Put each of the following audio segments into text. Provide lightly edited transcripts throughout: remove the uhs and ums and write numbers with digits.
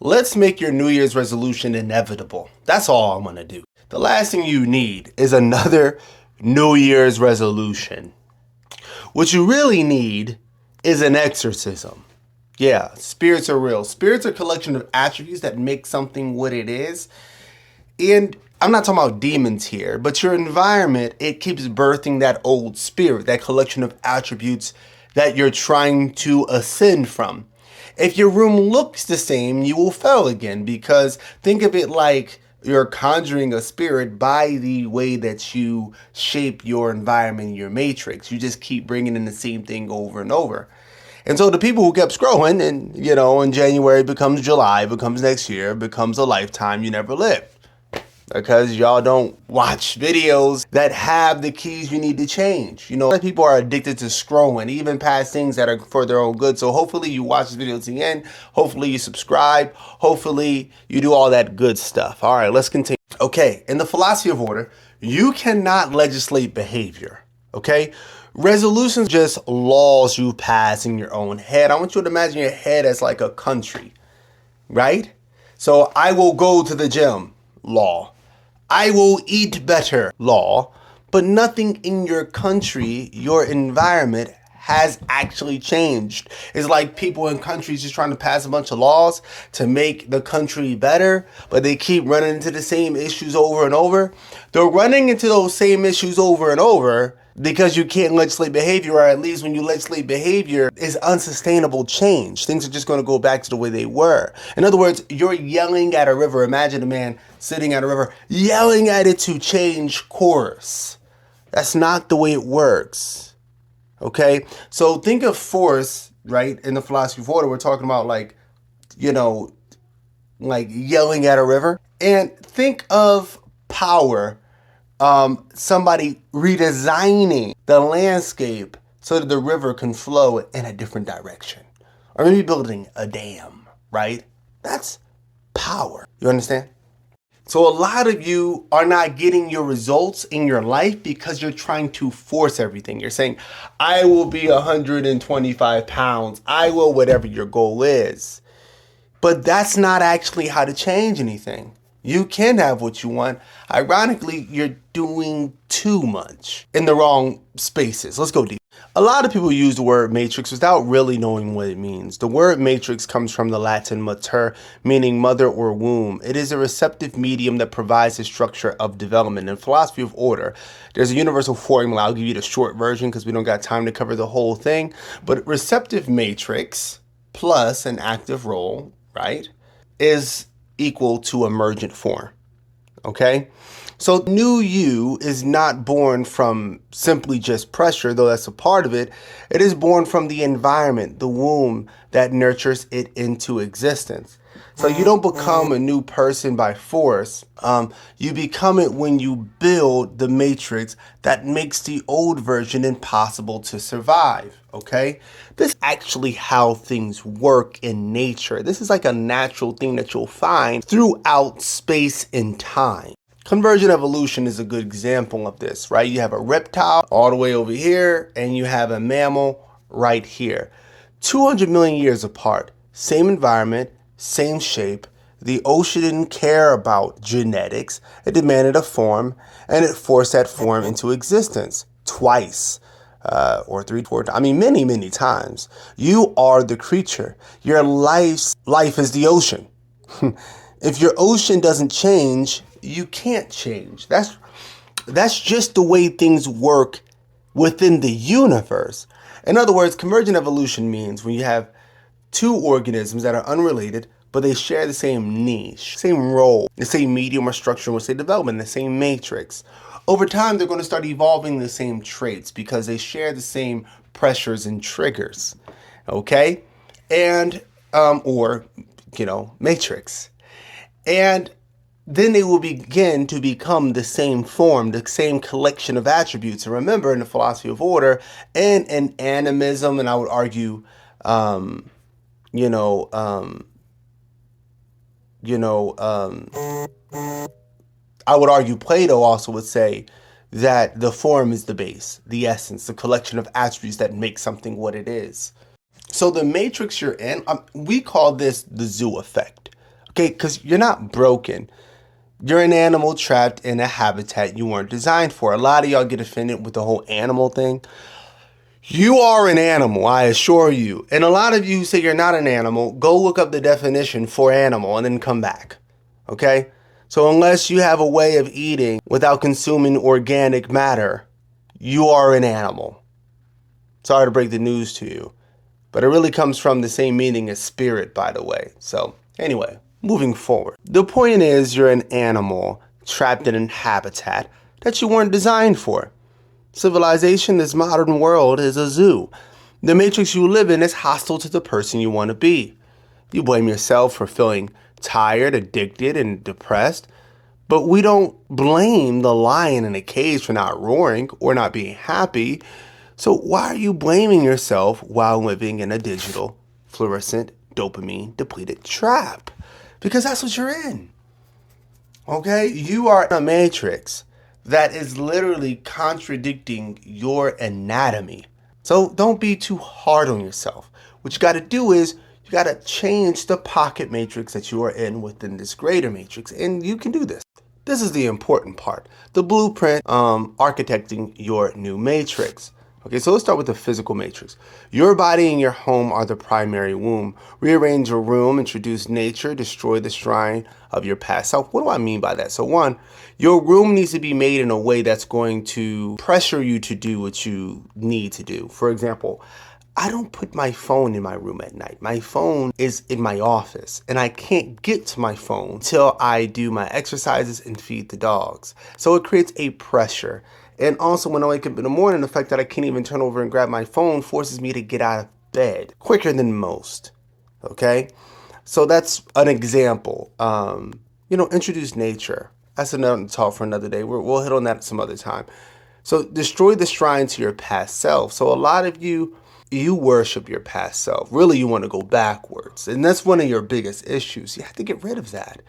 Let's make your New Year's resolution inevitable. That's all I'm gonna do. The last thing you need is another New Year's resolution. What you really need is an exorcism. Yeah, spirits are real. Spirits are a collection of attributes that make something what it is. And I'm not talking about demons here, but your environment, it keeps birthing that old spirit, that collection of attributes that you're trying to ascend from. If your room looks the same, you will fail again, because think of it like you're conjuring a spirit by the way that you shape your environment, your matrix. You just keep bringing in the same thing over and over. And so the people who kept scrolling, and in January becomes July, becomes next year, becomes a lifetime you never lived. Because y'all don't watch videos that have the keys you need to change. People are addicted to scrolling, even past things that are for their own good. So hopefully you watch this video to the end. Hopefully you subscribe. Hopefully you do all that good stuff. All right, let's continue. Okay, in the philosophy of order, you cannot legislate behavior, okay? Resolutions just laws you pass in your own head. I want you to imagine your head as like a country, right? So I will go to the gym, law. I will eat better, law. But nothing in your country, your environment, has actually changed. It's like people in countries just trying to pass a bunch of laws to make the country better, but they keep running into the same issues over and over. They're running into those same issues over and over because you can't legislate behavior, or at least when you legislate behavior, it's unsustainable change. Things are just going to go back to the way they were. In other words, you're yelling at a river. Imagine a man sitting at a river, yelling at it to change course. That's not the way it works. Okay? So think of force, right? In the philosophy of order, we're talking about like yelling at a river. And think of power. Somebody redesigning the landscape so that the river can flow in a different direction. Or maybe building a dam, right? That's power. You understand? So a lot of you are not getting your results in your life because you're trying to force everything. You're saying, I will be 125 pounds. I will whatever your goal is. But that's not actually how to change anything. You can have what you want. Ironically, you're doing too much in the wrong spaces. Let's go deep. A lot of people use the word matrix without really knowing what it means. The word matrix comes from the Latin mater, meaning mother or womb. It is a receptive medium that provides a structure of development. In philosophy of order, there's a universal formula. I'll give you the short version because we don't got time to cover the whole thing. But receptive matrix plus an active role, right, is equal to emergent form, okay? So new you is not born from simply just pressure, though that's a part of it. It is born from the environment, the womb that nurtures it into existence. So you don't become a new person by force. You become it when you build the matrix that makes the old version impossible to survive, okay? This is actually how things work in nature. This is like a natural thing that you'll find throughout space and time. Convergent evolution is a good example of this, right? You have a reptile all the way over here, and you have a mammal right here. 200 million years apart, same environment, same shape. The ocean didn't care about genetics. It demanded a form, and it forced that form into existence twice, or three, four times. I mean, many, many times. You are the creature. Your life is the ocean. If your ocean doesn't change, you can't change. That's just the way things work within the universe. In other words, convergent evolution means when you have two organisms that are unrelated, but they share the same niche, same role, the same medium or structure in which they develop in, the same matrix. Over time, they're going to start evolving the same traits because they share the same pressures and triggers, okay? And, matrix. And then they will begin to become the same form, the same collection of attributes. And remember, in the philosophy of order and in animism, and I would argue, I would argue Plato also would say that the form is the base, the essence, the collection of attributes that make something what it is. So the matrix you're in, we call this the zoo effect. Okay, because you're not broken. You're an animal trapped in a habitat you weren't designed for. A lot of y'all get offended with the whole animal thing. You are an animal, I assure you. And a lot of you say you're not an animal. Go look up the definition for animal and then come back. Okay? So unless you have a way of eating without consuming organic matter, you are an animal. Sorry to break the news to you, but it really comes from the same meaning as spirit, by the way. So anyway, moving forward. The point is you're an animal trapped in a habitat that you weren't designed for. Civilization, this modern world, is a zoo. The matrix you live in is hostile to the person you want to be. You blame yourself for feeling tired, addicted, and depressed, but we don't blame the lion in a cage for not roaring or not being happy. So why are you blaming yourself while living in a digital, fluorescent, dopamine-depleted trap? Because that's what you're in. Okay? You are a matrix that is literally contradicting your anatomy. So don't be too hard on yourself. What you got to do is you got to change the pocket matrix that you are in within this greater matrix. And you can do this. This is the important part. The blueprint, architecting your new matrix. Okay, so let's start with the physical matrix. Your body and your home are the primary womb. Rearrange your room, introduce nature, destroy the shrine of your past self. What do I mean by that? So one, your room needs to be made in a way that's going to pressure you to do what you need to do. For example, I don't put my phone in my room at night. My phone is in my office, and I can't get to my phone till I do my exercises and feed the dogs. So it creates a pressure. And also when I wake up in the morning, the fact that I can't even turn over and grab my phone forces me to get out of bed quicker than most. Okay? So that's an example. Introduce nature. That's another talk for another day. We'll hit on that some other time. So destroy the shrine to your past self. So a lot of you worship your past self. Really, you want to go backwards. And that's one of your biggest issues. You have to get rid of that.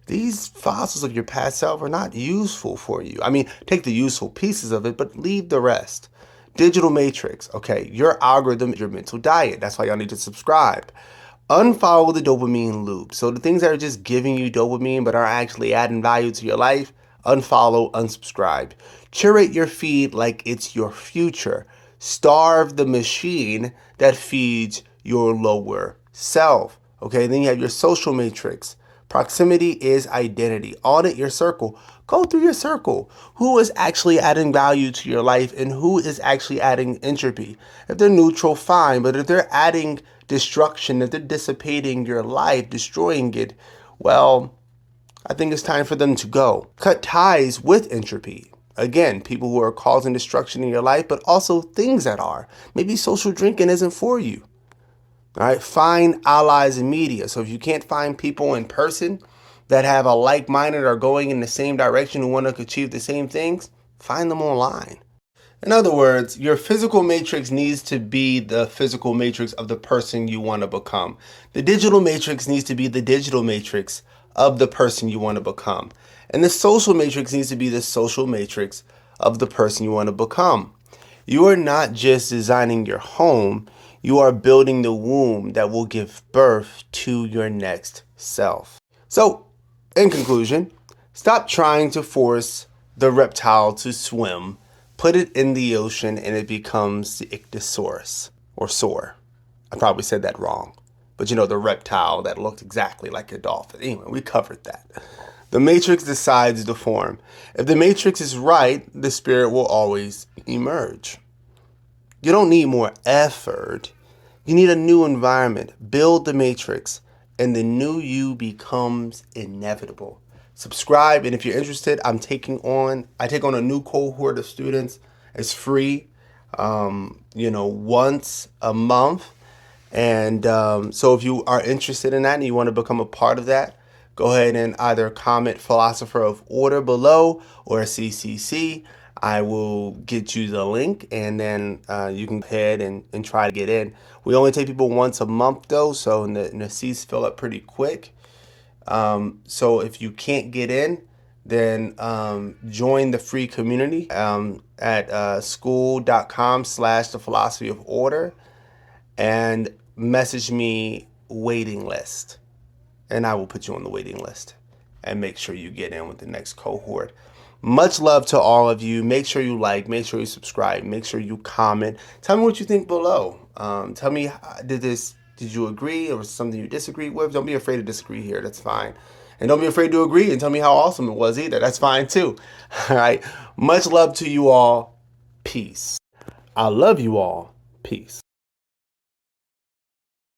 These fossils of your past self are not useful for you. I mean, take the useful pieces of it, but leave the rest. Digital matrix. Okay, your algorithm, your mental diet. That's why y'all need to subscribe. Unfollow the dopamine loop. So the things that are just giving you dopamine but are actually adding value to your life, unfollow, unsubscribe. Curate your feed like it's your future. Starve the machine that feeds your lower self. Okay, then you have your social matrix. Proximity is identity. Audit your circle. Go through your circle. Who is actually adding value to your life and who is actually adding entropy? If they're neutral, fine. But if they're adding destruction, if they're dissipating your life, destroying it, well, I think it's time for them to go. Cut ties with entropy. Again, people who are causing destruction in your life, but also things that are. Maybe social drinking isn't for you. All right, find allies in media. So if you can't find people in person that have a like-minded or going in the same direction who want to achieve the same things, find them online. In other words, your physical matrix needs to be the physical matrix of the person you want to become. The digital matrix needs to be the digital matrix of the person you want to become. And the social matrix needs to be the social matrix of the person you want to become. You are not just designing your home, you are building the womb that will give birth to your next self. So, in conclusion, stop trying to force the reptile to swim. Put it in the ocean and it becomes the ichthyosaurus or soar. I probably said that wrong. But the reptile that looked exactly like a dolphin. Anyway, we covered that. The matrix decides the form. If the matrix is right, the spirit will always emerge. You don't need more effort. You need a new environment. Build the matrix, and the new you becomes inevitable. Subscribe, and if you're interested, I take on a new cohort of students. It's free, once a month. And so if you are interested in that and you want to become a part of that, go ahead and either comment Philosopher of Order below or CCC. I will get you the link, and then you can go ahead and try to get in. We only take people once a month, though, so the seats fill up pretty quick. So if you can't get in, then join the free community at school.com/the philosophy of order and message me waiting list. and I will put you on the waiting list and make sure you get in with the next cohort. Much love to all of you. Make sure you like, make sure you subscribe, make sure you comment. Tell me what you think below. Tell me, did you agree, or was something you disagreed with? Don't be afraid to disagree here. That's fine. And don't be afraid to agree and tell me how awesome it was either. That's fine too. All right. Much love to you all. Peace. I love you all. Peace.